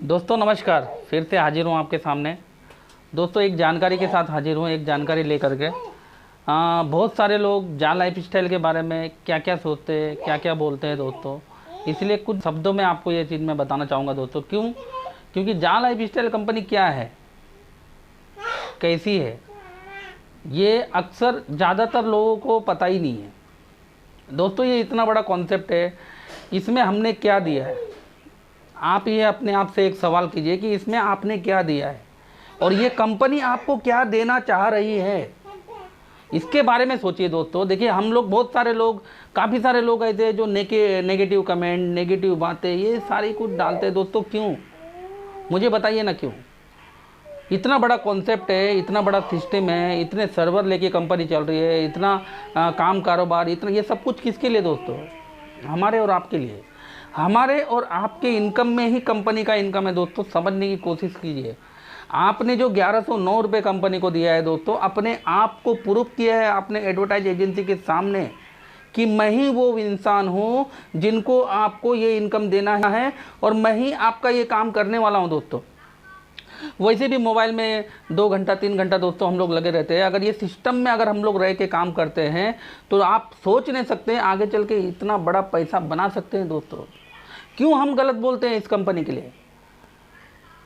दोस्तों नमस्कार, फिर से हाजिर हूँ आपके सामने। दोस्तों एक जानकारी के साथ हाजिर हूँ, एक जानकारी लेकर के। बहुत सारे लोग जा लाइफ स्टाइल के बारे में क्या क्या सोचते हैं, क्या क्या बोलते हैं दोस्तों, इसलिए कुछ शब्दों में आपको ये चीज़ मैं बताना चाहूँगा दोस्तों। क्योंकि जा लाइफ स्टाइल कंपनी क्या है, कैसी है, ये अक्सर ज़्यादातर लोगों को पता ही नहीं है दोस्तों। ये इतना बड़ा कॉन्सेप्ट है, इसमें हमने क्या दिया है। आप ये अपने आप से एक सवाल कीजिए कि इसमें आपने क्या दिया है और ये कंपनी आपको क्या देना चाह रही है, इसके बारे में सोचिए दोस्तों। देखिए हम लोग काफ़ी सारे लोग ऐसे हैं जो नेगेटिव कमेंट, नेगेटिव बातें, ये सारी कुछ डालते हैं दोस्तों। क्यों, मुझे बताइए ना क्यों। इतना बड़ा कॉन्सेप्ट है, इतना बड़ा सिस्टम है, इतने सर्वर लेके कंपनी चल रही है, इतना काम कारोबार, इतना, ये सब कुछ किसके लिए दोस्तों? हमारे और आपके लिए। हमारे और आपके इनकम में ही कंपनी का इनकम है दोस्तों। समझने की कोशिश कीजिए। आपने जो 1109 रुपये कंपनी को दिया है दोस्तों, अपने आप को प्रूफ किया है आपने एडवर्टाइज एजेंसी के सामने कि मैं ही वो इंसान हूँ जिनको आपको ये इनकम देना है और मैं ही आपका ये काम करने वाला हूँ दोस्तों। वैसे भी मोबाइल में 2 घंटा 3 घंटा दोस्तों हम लोग लगे रहते हैं। अगर ये सिस्टम में अगर हम लोग रह के काम करते हैं तो आप सोच नहीं सकते आगे चल के इतना बड़ा पैसा बना सकते हैं दोस्तों। क्यों हम गलत बोलते हैं इस कंपनी के लिए?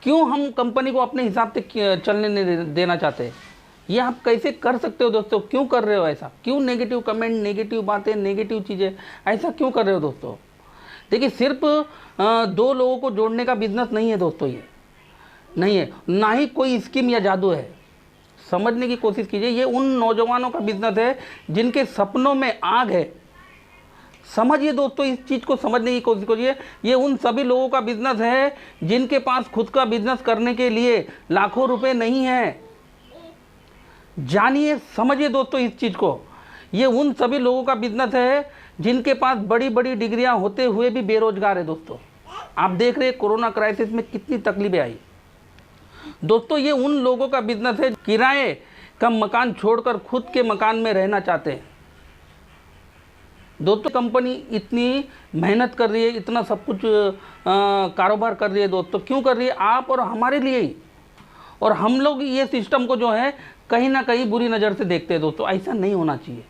क्यों हम कंपनी को अपने हिसाब से चलने नहीं देना चाहते? ये आप कैसे कर सकते हो दोस्तों? क्यों कर रहे हो ऐसा? क्यों नेगेटिव कमेंट, नेगेटिव बातें, नेगेटिव चीज़ें, ऐसा क्यों कर रहे हो दोस्तों? देखिए सिर्फ 2 लोगों को जोड़ने का बिजनेस नहीं है दोस्तों, ये नहीं है, ना ही कोई स्कीम या जादू है। समझने की कोशिश कीजिए। ये उन नौजवानों का बिजनेस है जिनके सपनों में आग है। समझिए दोस्तों, इस चीज़ को समझने की कोशिश करिए। ये उन सभी लोगों का बिजनेस है जिनके पास खुद का बिजनेस करने के लिए लाखों रुपए नहीं है। जानिए, समझिए दोस्तों इस चीज़ को। ये उन सभी लोगों का बिजनेस है जिनके पास बड़ी बड़ी डिग्रियां होते हुए भी बेरोजगार है दोस्तों। आप देख रहे हैं कोरोना क्राइसिस में कितनी तकलीफें आई दोस्तों। ये उन लोगों का बिजनेस है किराए का मकान छोड़कर खुद के मकान में रहना चाहते हैं दोस्तों। कंपनी इतनी मेहनत कर रही है, इतना सब कुछ कारोबार कर रही है दोस्तों। क्यों कर रही है? आप और हमारे लिए ही। और हम लोग ये सिस्टम को जो है कहीं ना कहीं बुरी नज़र से देखते हैं दोस्तों। ऐसा नहीं होना चाहिए।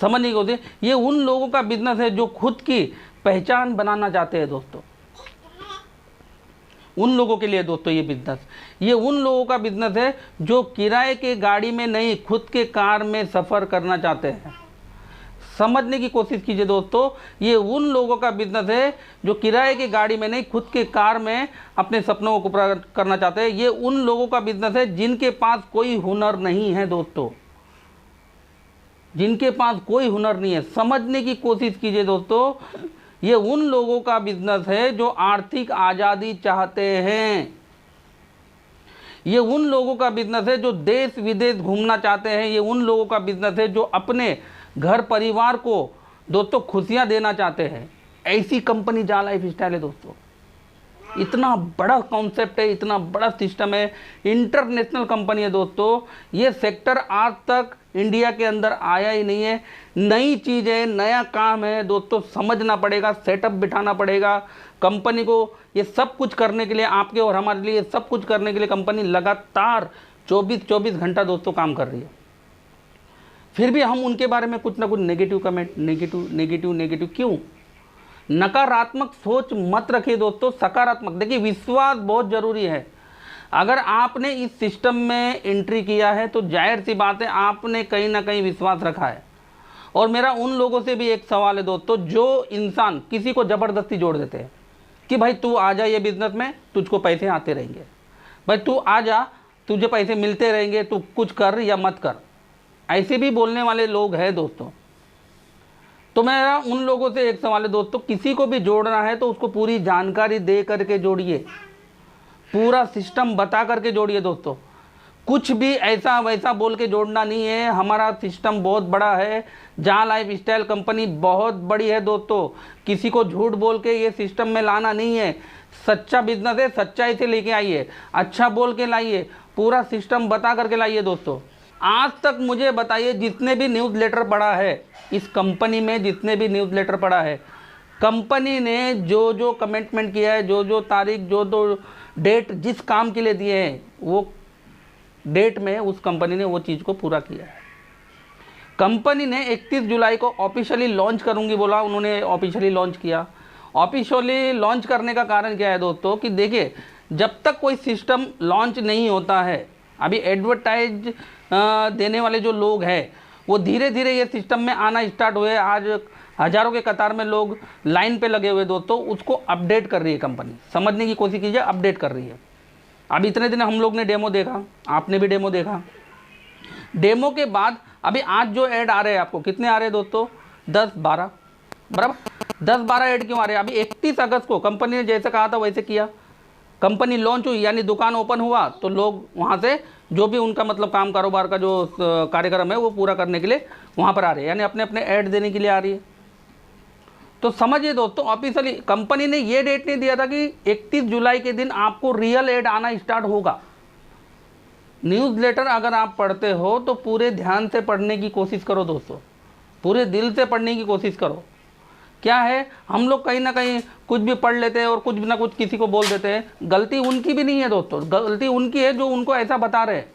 समझने की कोशिश। ये उन लोगों का बिजनेस है जो खुद की पहचान बनाना चाहते हैं दोस्तों। उन लोगों के लिए दोस्तों ये बिजनेस, ये उन लोगों का बिजनेस है जो किराए के गाड़ी में नहीं, खुद के कार में सफ़र करना चाहते हैं। समझने की कोशिश कीजिए दोस्तों। ये उन लोगों का बिजनेस है जो किराए की गाड़ी में नहीं, खुद के कार में अपने सपनों को पूरा करना चाहते हैं। ये उन लोगों का बिजनेस है जिनके पास कोई हुनर नहीं है दोस्तों, जिनके पास कोई हुनर नहीं है। समझने की कोशिश कीजिए दोस्तों। ये उन लोगों का बिजनेस है जो आर्थिक आज़ादी चाहते हैं। ये उन लोगों का बिजनेस है जो देश विदेश घूमना चाहते हैं। ये उन लोगों का बिजनेस है जो अपने घर परिवार को दोस्तों खुशियां देना चाहते हैं। ऐसी कंपनी जा लाइफ स्टाइल है दोस्तों। इतना बड़ा कॉन्सेप्ट है, इतना बड़ा सिस्टम है, इंटरनेशनल कंपनी है दोस्तों। ये सेक्टर आज तक इंडिया के अंदर आया ही नहीं है। नई चीज़ है, नया काम है दोस्तों। समझना पड़ेगा, सेटअप बिठाना पड़ेगा कंपनी को। ये सब कुछ करने के लिए, आपके और हमारे लिए सब कुछ करने के लिए कंपनी लगातार 24 घंटा दोस्तों काम कर रही है। फिर भी हम उनके बारे में कुछ ना कुछ नेगेटिव कमेंट, नेगेटिव क्यों? नकारात्मक सोच मत रखिए दोस्तों, सकारात्मक। देखिए विश्वास बहुत ज़रूरी है। अगर आपने इस सिस्टम में एंट्री किया है तो जाहिर सी बात है आपने कहीं ना कहीं विश्वास रखा है। और मेरा उन लोगों से भी एक सवाल है दोस्तों जो इंसान किसी को ज़बरदस्ती जोड़ देते हैं कि भाई तू आ जा ये बिज़नेस में, तुझको पैसे आते रहेंगे, भाई तू आ जा, तुझे पैसे मिलते रहेंगे, तू कुछ कर या मत कर। ऐसे भी बोलने वाले लोग हैं दोस्तों। तो मेरा उन लोगों से एक सवाल है दोस्तों, किसी को भी जोड़ना है तो उसको पूरी जानकारी दे करके जोड़िए, पूरा सिस्टम बता करके जोड़िए दोस्तों। कुछ भी ऐसा वैसा बोल के जोड़ना नहीं है। हमारा सिस्टम बहुत बड़ा है। जा लाइफ स्टाइल कंपनी बहुत बड़ी है दोस्तों। किसी को झूठ बोल के ये सिस्टम में लाना नहीं है। सच्चा बिजनेस है, सच्चाई से लेके आइए, अच्छा बोल के लाइए, पूरा सिस्टम बता करके लाइए दोस्तों। आज तक मुझे बताइए जितने भी न्यूज़लेटर पढ़ा है इस कंपनी में, जितने भी न्यूज़लेटर पढ़ा है, कंपनी ने जो जो कमिटमेंट किया है, जो जो तारीख, जो जो डेट जिस काम के लिए दिए हैं, वो डेट में उस कंपनी ने वो चीज़ को पूरा किया है। कंपनी ने 31 जुलाई को ऑफिशियली लॉन्च करूंगी बोला, उन्होंने ऑफिशियली लॉन्च किया। ऑफिशियली लॉन्च करने का कारण क्या है दोस्तों कि देखिए, जब तक कोई सिस्टम लॉन्च नहीं होता है, अभी एडवर्टाइज देने वाले जो लोग हैं वो धीरे धीरे ये सिस्टम में आना स्टार्ट हुए। आज हज़ारों के कतार में लोग लाइन पे लगे हुए दोस्तों, उसको अपडेट कर रही है कंपनी। समझने की कोशिश कीजिए, अपडेट कर रही है। अब इतने दिन हम लोग ने डेमो देखा, आपने भी डेमो देखा। डेमो के बाद अभी आज जो ऐड आ रहे हैं आपको, कितने आ रहे हैं दोस्तों? 10-12, बराबर। 10-12 ऐड क्यों आ रहे हैं? अभी 31 अगस्त को कंपनी ने जैसे कहा था वैसे किया। कंपनी लॉन्च हुई यानी दुकान ओपन हुआ तो लोग वहाँ से जो भी उनका मतलब काम कारोबार का जो कार्यक्रम है वो पूरा करने के लिए वहाँ पर आ रहे हैं, यानी अपने अपने ऐड देने के लिए आ रही है। तो समझिए दोस्तों, ऑफिशियली कंपनी ने ये डेट नहीं दिया था कि 31 जुलाई के दिन आपको रियल ऐड आना स्टार्ट होगा। न्यूज़लेटर अगर आप पढ़ते हो तो पूरे ध्यान से पढ़ने की कोशिश करो दोस्तों, पूरे दिल से पढ़ने की कोशिश करो। क्या है, हम लोग कहीं ना कहीं कुछ भी पढ़ लेते हैं और कुछ ना कुछ किसी को बोल देते हैं। गलती उनकी भी नहीं है दोस्तों, गलती उनकी है जो उनको ऐसा बता रहे हैं।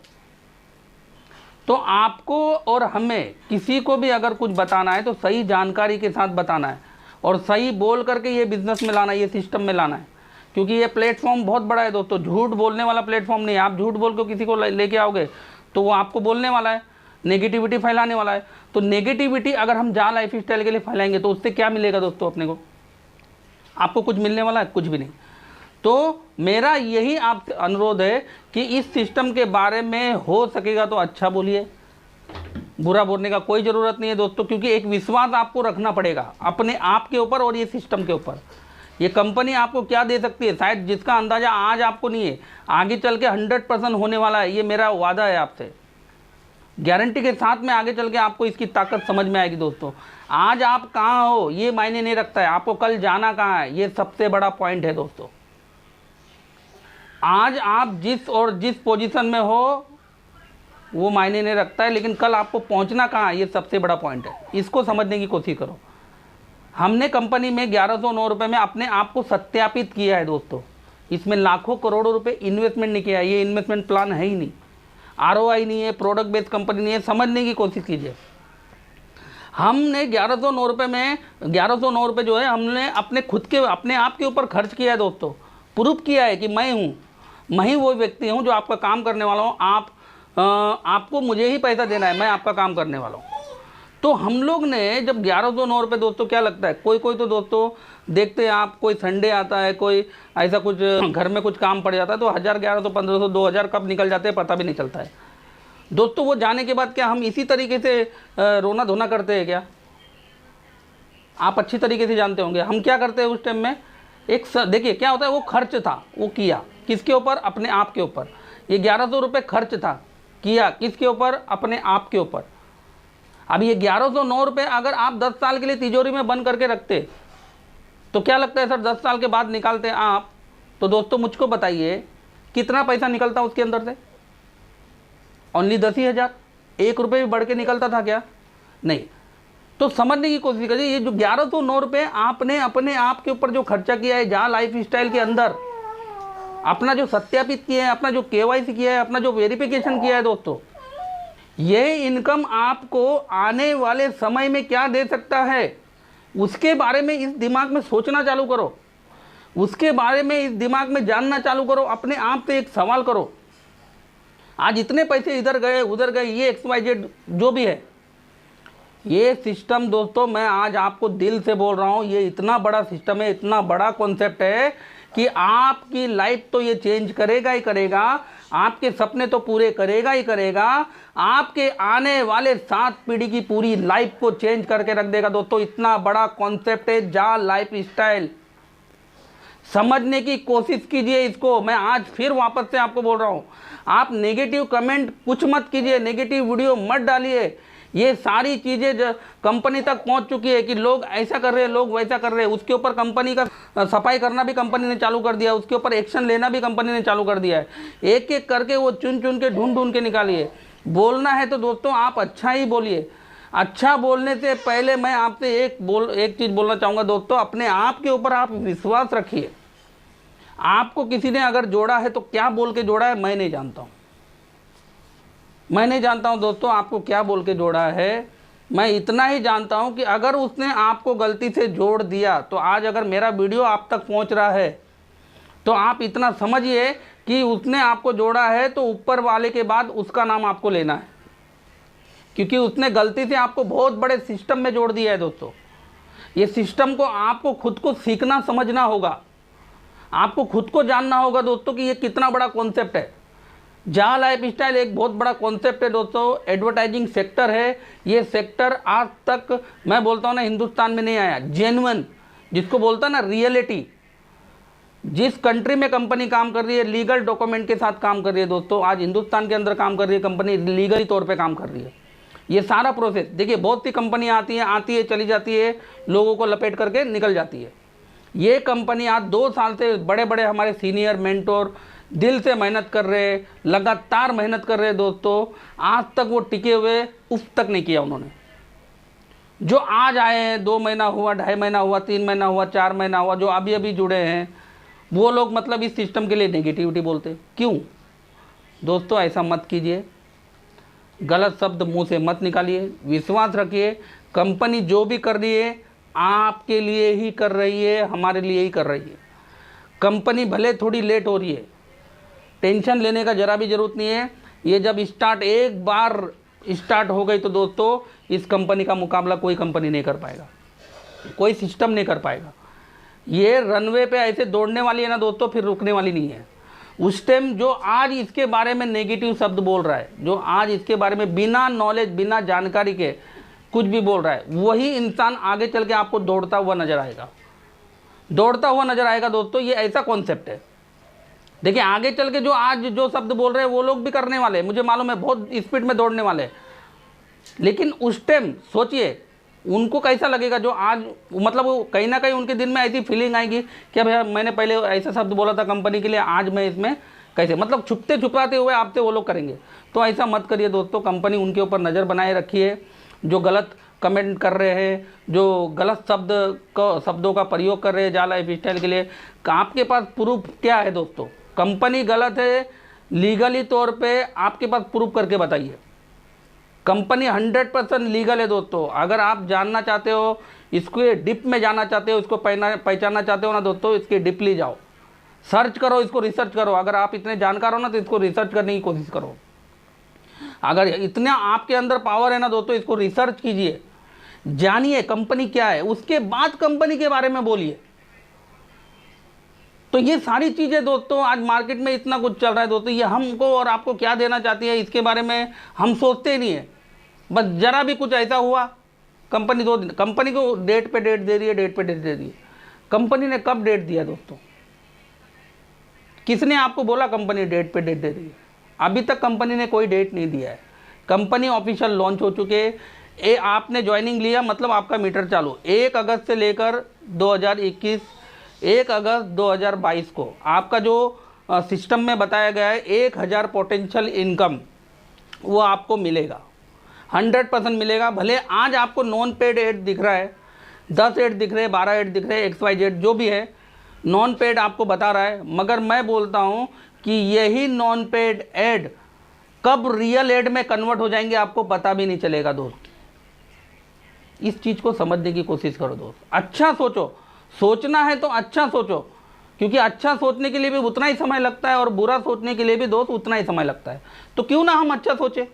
तो आपको और हमें किसी को भी अगर कुछ बताना है तो सही जानकारी के साथ बताना है और सही बोल करके ये बिज़नेस में लाना है, ये सिस्टम में लाना है। क्योंकि ये प्लेटफॉर्म बहुत बड़ा है दोस्तों, झूठ बोलने वाला प्लेटफॉर्म नहीं है। आप झूठ बोल के किसी को लेके आओगे तो वो आपको बोलने वाला है, नेगेटिविटी फैलाने वाला है। तो नेगेटिविटी अगर हम जहाँ लाइफ स्टाइल के लिए फैलाएंगे तो उससे क्या मिलेगा दोस्तों? अपने को, आपको कुछ मिलने वाला है? कुछ भी नहीं। तो मेरा यही आपसे अनुरोध है कि इस सिस्टम के बारे में हो सकेगा तो अच्छा बोलिए, बुरा बोलने का कोई ज़रूरत नहीं है दोस्तों। क्योंकि एक विश्वास आपको रखना पड़ेगा अपने आप के ऊपर और ये सिस्टम के ऊपर। ये कंपनी आपको क्या दे सकती है, शायद जिसका अंदाज़ा आज आपको नहीं है, आगे चल के 100% होने वाला है। ये मेरा वादा है आपसे, गारंटी के साथ में आगे चल के आपको इसकी ताकत समझ में आएगी दोस्तों। आज आप कहाँ हो ये मायने नहीं रखता है, आपको कल जाना कहाँ है ये सबसे बड़ा पॉइंट है दोस्तों। आज आप जिस पोजीशन में हो वो मायने नहीं रखता है, लेकिन कल आपको पहुंचना कहाँ है ये सबसे बड़ा पॉइंट है। इसको समझने की कोशिश करो। हमने कंपनी में 1109 रुपये में अपने आप को सत्यापित किया है दोस्तों। इसमें लाखों करोड़ों रुपए इन्वेस्टमेंट नहीं किया है, ये इन्वेस्टमेंट प्लान है ही नहीं, ROI नहीं है, प्रोडक्ट बेस्ड कंपनी नहीं है। समझने की कोशिश कीजिए। हमने 1109 रुपये में 1109 रुपये जो है हमने अपने खुद के अपने आप के ऊपर खर्च किया है दोस्तों। प्रूफ किया है कि मैं ही वो व्यक्ति हूँ जो आपका काम करने वाला हूँ। आपको मुझे ही पैसा देना है, मैं आपका काम करने वाला हूँ। तो हम लोग ने जब 1109 रुपये दोस्तों, क्या लगता है कोई तो दोस्तों देखते हैं आप, कोई संडे आता है, कोई ऐसा कुछ घर में कुछ काम पड़ जाता है तो 1000, 1100, 1500, 2000 कब निकल जाते हैं पता भी नहीं चलता है दोस्तों। वो जाने के बाद क्या हम इसी तरीके से रोना धोना करते हैं क्या? आप अच्छी तरीके से जानते होंगे हम क्या करते हैं उस टाइम में। देखिए क्या होता है, वो खर्च था, वो किया किसके ऊपर? अपने आप के ऊपर। ये 1100 रुपये खर्च था, किया किसके ऊपर? अपने आप के ऊपर। अब ये 1109 रुपये अगर आप 10 साल के लिए तिजोरी में बंद करके रखते तो क्या लगता है सर 10 साल के बाद निकालते आप, तो दोस्तों मुझको बताइए कितना पैसा निकलता उसके अंदर से? ओनली 10 ही हज़ार, 1 रुपये भी बढ़ के निकलता था क्या? नहीं। तो समझने की कोशिश करिए, ये जो 1109 रुपये आपने अपने आप के ऊपर जो खर्चा किया है, जहाँ लाइफ स्टाइल के अंदर अपना जो सत्यापित किया है, अपना जो KYC किया है, अपना जो वेरिफिकेशन किया है दोस्तों, ये इनकम आपको आने वाले समय में क्या दे सकता है उसके बारे में इस दिमाग में सोचना चालू करो, उसके बारे में इस दिमाग में जानना चालू करो। अपने आप से एक सवाल करो, आज इतने पैसे इधर गए उधर गए, ये XYZ जो भी है, ये सिस्टम दोस्तों मैं आज आपको दिल से बोल रहा हूँ, ये इतना बड़ा सिस्टम है, इतना बड़ा कॉन्सेप्ट है कि आपकी लाइफ तो ये चेंज करेगा ही करेगा, आपके सपने तो पूरे करेगा ही करेगा, आपके आने वाले 7 पीढ़ी की पूरी लाइफ को चेंज करके रख देगा दोस्तों। इतना बड़ा कॉन्सेप्ट है जा लाइफ स्टाइल। समझने की कोशिश कीजिए इसको। मैं आज फिर वापस से आपको बोल रहा हूँ, आप नेगेटिव कमेंट कुछ मत कीजिए, नेगेटिव वीडियो मत डालिए। ये सारी चीज़ें जो कंपनी तक पहुंच चुकी है कि लोग ऐसा कर रहे हैं, लोग वैसा कर रहे हैं, उसके ऊपर कंपनी का सफाई करना भी कंपनी ने चालू कर दिया, उसके ऊपर एक्शन लेना भी कंपनी ने चालू कर दिया है। एक एक करके वो चुन चुन के ढूंढ ढूंढ के निकालिए। बोलना है तो दोस्तों आप अच्छा ही बोलिए। अच्छा बोलने से पहले मैं आपसे एक चीज़ बोलना चाहूँगा दोस्तों, अपने आप के ऊपर आप विश्वास रखिए। आपको किसी ने अगर जोड़ा है तो क्या बोल के जोड़ा है मैं नहीं जानता हूँ, मैं नहीं जानता हूँ दोस्तों आपको क्या बोल के जोड़ा है। मैं इतना ही जानता हूँ कि अगर उसने आपको गलती से जोड़ दिया तो आज अगर मेरा वीडियो आप तक पहुँच रहा है तो आप इतना समझिए कि उसने आपको जोड़ा है तो ऊपर वाले के बाद उसका नाम आपको लेना है, क्योंकि उसने गलती से आपको बहुत बड़े सिस्टम में जोड़ दिया है दोस्तों। ये सिस्टम को आपको खुद को सीखना समझना होगा, आपको खुद को जानना होगा दोस्तों कि ये कितना बड़ा कॉन्सेप्ट है। जहाँ लाइफ स्टाइल एक बहुत बड़ा कॉन्सेप्ट है दोस्तों, एडवर्टाइजिंग सेक्टर है। ये सेक्टर आज तक मैं बोलता हूँ ना हिंदुस्तान में नहीं आया। जेन्युइन जिसको बोलता है ना रियलिटी, जिस कंट्री में कंपनी काम कर रही है लीगल डॉक्यूमेंट के साथ काम कर रही है दोस्तों, आज हिंदुस्तान के अंदर काम कर रही है कंपनी, लीगली तौर पे काम कर रही है। ये सारा प्रोसेस देखिए, बहुत सी कंपनियाँ आती है चली जाती है, लोगों को लपेट करके निकल जाती है। ये कंपनी आज 2 साल से बड़े बड़े हमारे सीनियर मेंटोर दिल से मेहनत कर रहे हैं, लगातार मेहनत कर रहे हैं दोस्तों, आज तक वो टिके हुए उफ तक नहीं किया उन्होंने। जो आज आए हैं 2 महीना हुआ, 2.5 महीना हुआ, 3 महीना हुआ, 4 महीना हुआ, जो अभी अभी जुड़े हैं, वो लोग मतलब इस सिस्टम के लिए नेगेटिविटी बोलते। क्यों दोस्तों? ऐसा मत कीजिए, गलत शब्द मुंह से मत निकालिए। विश्वास रखिए, कंपनी जो भी कर रही है आपके लिए ही कर रही है, हमारे लिए ही कर रही है। कंपनी भले थोड़ी लेट हो रही है, टेंशन लेने का जरा भी ज़रूरत नहीं है। ये जब एक बार स्टार्ट हो गई तो दोस्तों इस कंपनी का मुकाबला कोई कंपनी नहीं कर पाएगा, कोई सिस्टम नहीं कर पाएगा। ये रनवे पे ऐसे दौड़ने वाली है ना दोस्तों, फिर रुकने वाली नहीं है। उस टाइम जो आज इसके बारे में नेगेटिव शब्द बोल रहा है, जो आज इसके बारे में बिना नॉलेज बिना जानकारी के कुछ भी बोल रहा है, वही इंसान आगे चल के आपको दौड़ता हुआ नजर आएगा, दौड़ता हुआ नजर आएगा दोस्तों। ये ऐसा कॉन्सेप्ट है। देखिए आगे चल के जो आज जो शब्द बोल रहे हैं वो लोग भी करने वाले हैं, मुझे मालूम है, बहुत स्पीड में दौड़ने वाले हैं। लेकिन उस टाइम सोचिए उनको कैसा लगेगा जो आज, मतलब वो कहीं ना कहीं उनके दिल में ऐसी फीलिंग आएगी कि भैया मैंने पहले ऐसा शब्द बोला था कंपनी के लिए, आज मैं इसमें कैसे, मतलब छुपते छुपाते हुए आपसे वो लोग करेंगे। तो ऐसा मत करिए दोस्तों, कंपनी उनके ऊपर नज़र बनाए रखिए। जो गलत कमेंट कर रहे हैं, जो गलत शब्दों का प्रयोग कर रहे हैं जाला लाइफ स्टाइल के लिए, आपके पास प्रूफ क्या है दोस्तों? कंपनी गलत है, लीगली तौर पे आपके पास प्रूफ करके बताइए। कंपनी 100% लीगल है दोस्तों। अगर आप जानना चाहते हो, इसको डिप में जाना चाहते हो, इसको पहचानना चाहते हो ना दोस्तों, इसके डीपली जाओ, सर्च करो, इसको रिसर्च करो। अगर आप इतने जानकार हो ना तो इसको रिसर्च करने की कोशिश करो। अगर इतना आपके अंदर पावर है ना दोस्तों, इसको रिसर्च कीजिए, जानिए कंपनी क्या है, उसके बाद कंपनी के बारे में बोलिए। तो ये सारी चीज़ें दोस्तों आज मार्केट में इतना कुछ चल रहा है दोस्तों, ये हमको और आपको क्या देना चाहती है इसके बारे में हम सोचते ही नहीं है। बस ज़रा भी कुछ ऐसा हुआ, कंपनी 2 दिन, कंपनी को डेट पे डेट दे रही है, डेट पे डेट दे रही है। कंपनी ने कब डेट दिया दोस्तों? किसने आपको बोला कंपनी डेट पे डेट दे रही है? अभी तक कंपनी ने कोई डेट नहीं दिया है। कंपनी ऑफिशियल लॉन्च हो चुके हैं। आपने ज्वाइनिंग लिया मतलब आपका मीटर चालू 1 अगस्त से लेकर 2021 1 अगस्त 2022 को आपका जो सिस्टम में बताया गया है 1000 पोटेंशियल इनकम वो आपको मिलेगा, 100% मिलेगा। भले आज आपको नॉन पेड एड दिख रहा है, 10 एड दिख रहे हैं, 12 एड दिख रहे हैं, XYZ जो भी है नॉन पेड आपको बता रहा है, मगर मैं बोलता हूँ कि यही नॉन पेड एड कब रियल एड में कन्वर्ट हो जाएंगे आपको पता भी नहीं चलेगा दोस्त। इस चीज़ को समझने की कोशिश करो दोस्त। अच्छा सोचो, सोचना है तो अच्छा सोचो, क्योंकि अच्छा सोचने के लिए भी उतना ही समय लगता है और बुरा सोचने के लिए भी दोस्त उतना ही समय लगता है। तो क्यों ना हम अच्छा सोचें।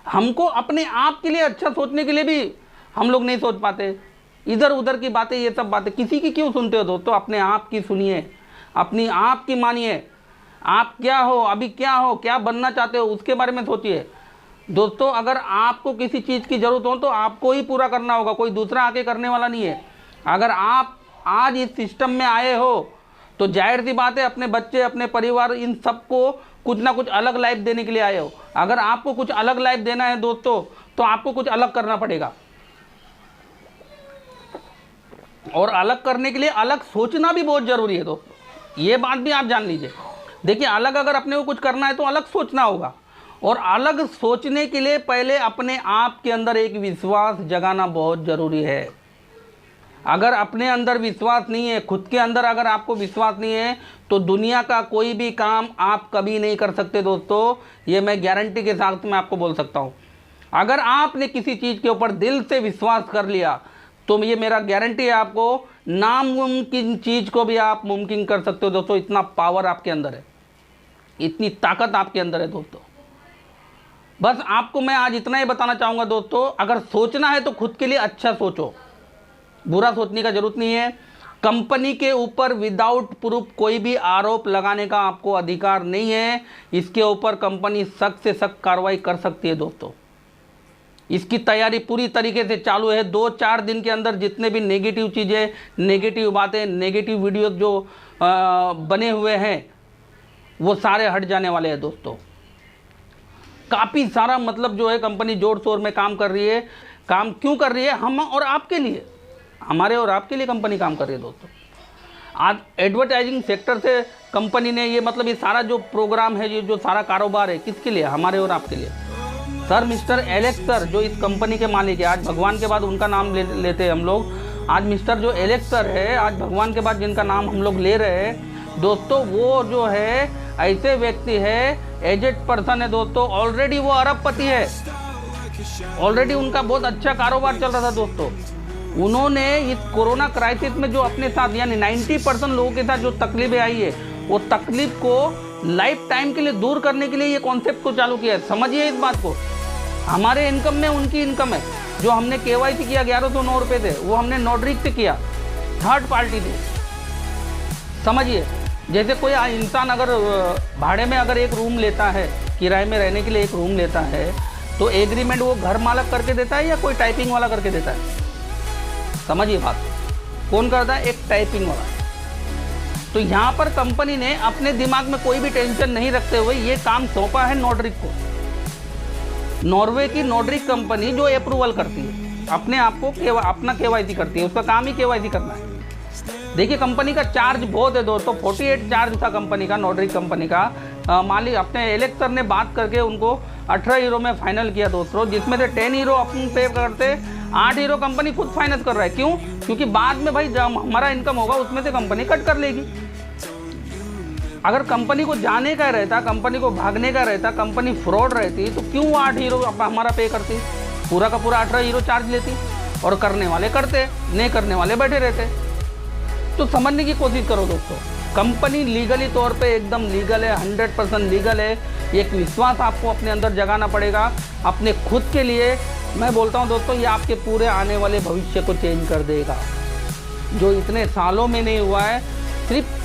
हमको अपने आप के लिए अच्छा सोचने के लिए भी हम लोग नहीं सोच पाते। इधर उधर की बातें, ये सब बातें किसी की क्यों सुनते हो दोस्तों? अपने आप की सुनिए, अपनी आप की मानिए। आप क्या हो, अभी क्या हो, क्या बनना चाहते हो, उसके बारे में सोचिए दोस्तों। अगर आपको किसी चीज़ की ज़रूरत हो तो आपको ही पूरा करना होगा, कोई दूसरा आके करने वाला नहीं है। अगर आप आज इस सिस्टम में आए हो तो जाहिर सी बात है अपने बच्चे, अपने परिवार, इन सबको कुछ ना कुछ अलग लाइफ देने के लिए आए हो। अगर आपको कुछ अलग लाइफ देना है दोस्तों तो आपको कुछ अलग करना पड़ेगा, और अलग करने के लिए अलग सोचना भी बहुत ज़रूरी है दोस्तों। ये बात भी आप जान लीजिए। देखिए अलग अगर अपने को कुछ करना है तो अलग सोचना होगा, और अलग सोचने के लिए पहले अपने आप के अंदर एक विश्वास जगाना बहुत ज़रूरी है। अगर अपने अंदर विश्वास नहीं है, खुद के अंदर अगर आपको विश्वास नहीं है, तो दुनिया का कोई भी काम आप कभी नहीं कर सकते दोस्तों। ये मैं गारंटी के साथ में आपको बोल सकता हूँ। अगर आपने किसी चीज़ के ऊपर दिल से विश्वास कर लिया, तो ये मेरा गारंटी है आपको, नामुमकिन चीज़ को भी आप मुमकिन कर सकते हो दोस्तों। इतना पावर आपके अंदर है, इतनी ताकत आपके अंदर है दोस्तों। बस आपको मैं आज इतना ही बताना चाहूँगा दोस्तों, अगर सोचना है तो खुद के लिए अच्छा सोचो, बुरा सोचने का जरूरत नहीं है। कंपनी के ऊपर विदाउट प्रूफ कोई भी आरोप लगाने का आपको अधिकार नहीं है। इसके ऊपर कंपनी सख्त से सख्त कार्रवाई कर सकती है दोस्तों। इसकी तैयारी पूरी तरीके से चालू है। 2-4 दिन के अंदर जितने भी नेगेटिव चीज़ें, नेगेटिव बातें, नेगेटिव वीडियो जो बने हुए हैं, वो सारे हट जाने वाले हैं दोस्तों। काफ़ी सारा मतलब जो है कंपनी जोर शोर में काम कर रही है। काम क्यों कर रही है? हम और आपके लिए, हमारे और आपके लिए कंपनी काम कर रही है दोस्तों। आज एडवर्टाइजिंग सेक्टर से कंपनी ने ये मतलब ये सारा जो प्रोग्राम है, ये जो सारा कारोबार है, किसके लिए? हमारे और आपके लिए। सर मिस्टर एलेक्स सर जो इस कंपनी के मालिक है, आज भगवान के बाद उनका नाम लेते हैं हम लोग। आज मिस्टर जो एलेक्स सर है, आज भगवान के बाद जिनका नाम हम लोग ले रहे हैं दोस्तों, वो जो है ऐसे व्यक्ति है, एजेड पर्सन है दोस्तों। ऑलरेडी वो अरबपति है, ऑलरेडी उनका बहुत अच्छा कारोबार चल रहा था दोस्तों। उन्होंने इस कोरोना क्राइसिस में जो अपने साथ यानी 90% लोगों के साथ जो तकलीफें आई है, वो तकलीफ को लाइफ टाइम के लिए दूर करने के लिए ये कॉन्सेप्ट को चालू किया है। समझिए इस बात को। हमारे इनकम में उनकी इनकम है। जो हमने KYC किया 1109 रुपये थे, वो हमने नोटरी से किया, थर्ड पार्टी थे। समझिए, जैसे कोई इंसान अगर भाड़े में अगर एक रूम लेता है, किराए में रहने के लिए एक रूम लेता है, तो एग्रीमेंट वो घर मालक करके देता है या कोई टाइपिंग वाला करके देता है? समझिए बात, कौन करता है? एक टाइपिंग वाला। तो यहाँ पर कंपनी ने अपने दिमाग में कोई भी टेंशन नहीं रखते हुए ये काम सौंपा है नोटरी को। नॉर्वे की नोटरी कंपनी जो अप्रूवल करती है, अपने आप को अपना KYC करती है, उसका काम ही KYC करना है। देखिए कंपनी का चार्ज बहुत है दोस्तों, 48 चार्ज था कंपनी का, नोटरी कंपनी का। मालिक अपने एलेक्स सर ने बात करके उनको 18 यूरो में फाइनल किया दोस्तों, जिसमें से 10 यूरो अपन पे करते, 8 यूरो कंपनी खुद फाइनेंस कर रहा है। क्यों? क्योंकि बाद में भाई जब हमारा इनकम होगा उसमें से कंपनी कट कर लेगी। अगर कंपनी को जाने का रहता, कंपनी को भागने का रहता, कंपनी फ्रॉड रहती, तो क्यों 8 यूरो हमारा पे करती? पूरा का पूरा 18 यूरो चार्ज लेती, और करने वाले करते, नहीं करने वाले बैठे रहते। तो समझने की कोशिश करो दोस्तों, कंपनी लीगली तौर पे एकदम लीगल है, 100% लीगल है। एक विश्वास आपको अपने अंदर जगाना पड़ेगा अपने खुद के लिए। मैं बोलता हूँ दोस्तों, ये आपके पूरे आने वाले भविष्य को चेंज कर देगा, जो इतने सालों में नहीं हुआ है। सिर्फ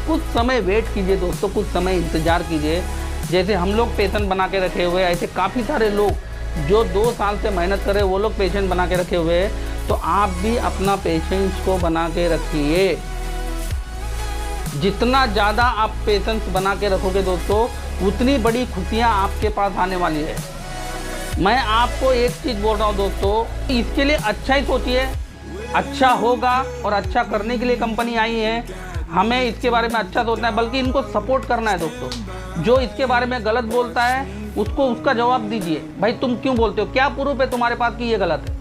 कुछ समय वेट कीजिए दोस्तों, कुछ समय इंतज़ार कीजिए। जैसे हम लोग पेशेंट बना के रखे हुए हैं, ऐसे काफ़ी सारे लोग जो 2 साल से मेहनत कर रहे हैं, वो लोग पेशेंट बना के रखे हुए हैं। तो आप भी अपना पेशेंस को बना के रखिए। जितना ज़्यादा आप पेशेंस बना के रखोगे दोस्तों, उतनी बड़ी खुशियाँ आपके पास आने वाली है। मैं आपको एक चीज़ बोल रहा हूँ दोस्तों, इसके लिए अच्छा ही सोचिए, अच्छा होगा। और अच्छा करने के लिए कंपनी आई है, हमें इसके बारे में अच्छा सोचना है, बल्कि इनको सपोर्ट करना है दोस्तों। जो इसके बारे में गलत बोलता है उसको उसका जवाब दीजिए, भाई तुम क्यों बोलते हो, क्या प्रूफ है तुम्हारे पास कि ये गलत है?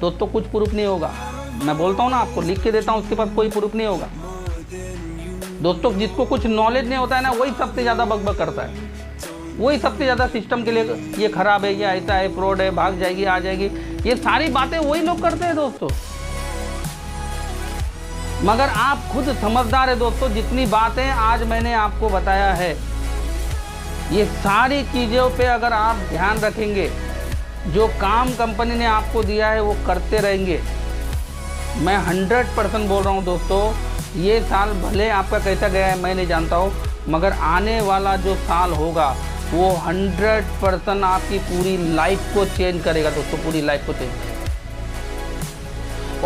दोस्तों कुछ प्रूफ नहीं होगा, मैं बोलता हूँ ना आपको, लिख के देता हूँ, उसके पास कोई प्रूफ नहीं होगा दोस्तों। जिसको कुछ नॉलेज नहीं होता है ना, वही सबसे ज़्यादा बकबक करता है, वही सबसे ज़्यादा सिस्टम के लिए ये खराब है, ये ऐसा है, फ्रॉड है, भाग जाएगी, आ जाएगी, ये सारी बातें वही लोग करते हैं दोस्तों। मगर आप खुद समझदार है दोस्तों। जितनी बातें आज मैंने आपको बताया है, ये सारी चीज़ों पे अगर आप ध्यान रखेंगे, जो काम कंपनी ने आपको दिया है वो करते रहेंगे, मैं 100% बोल रहा हूँ दोस्तों। ये साल भले आपका कैसा गया है मैं नहीं जानता हूँ, मगर आने वाला जो साल होगा वो 100% आपकी पूरी लाइफ को चेंज करेगा दोस्तों, पूरी लाइफ को चेंज करेगा।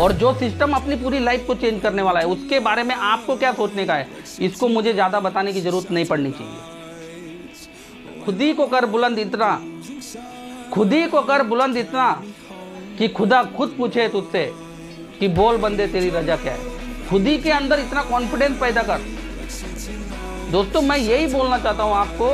और जो सिस्टम अपनी पूरी लाइफ को चेंज करने वाला है, उसके बारे में आपको क्या सोचने का है, इसको मुझे ज़्यादा बताने की ज़रूरत नहीं पड़नी चाहिए। खुद ही को कर बुलंद इतना, खुद ही को कर बुलंद इतना कि खुदा खुद पूछे तुझसे कि बोल बंदे तेरी रजा क्या है। खुद ही के अंदर इतना कॉन्फिडेंस पैदा कर दोस्तों। मैं यही बोलना चाहता हूँ आपको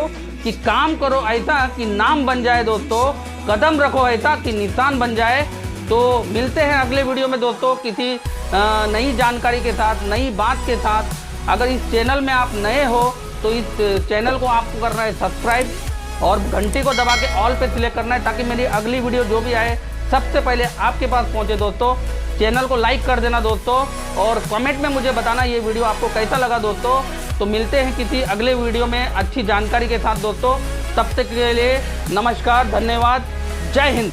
कि काम करो ऐसा कि नाम बन जाए दोस्तों, कदम रखो ऐसा कि निशान बन जाए। तो मिलते हैं अगले वीडियो में दोस्तों किसी नई जानकारी के साथ, नई बात के साथ। अगर इस चैनल में आप नए हो तो इस चैनल को आपको करना है सब्सक्राइब और घंटी को दबा के ऑल पे सिलेक्ट करना है, ताकि मेरी अगली वीडियो जो भी आए सबसे पहले आपके पास पहुंचे दोस्तों। चैनल को लाइक कर देना दोस्तों, और कमेंट में मुझे बताना ये वीडियो आपको कैसा लगा दोस्तों। तो मिलते हैं किसी अगले वीडियो में अच्छी जानकारी के साथ दोस्तों। तब तक के लिए नमस्कार, धन्यवाद, जय हिंद।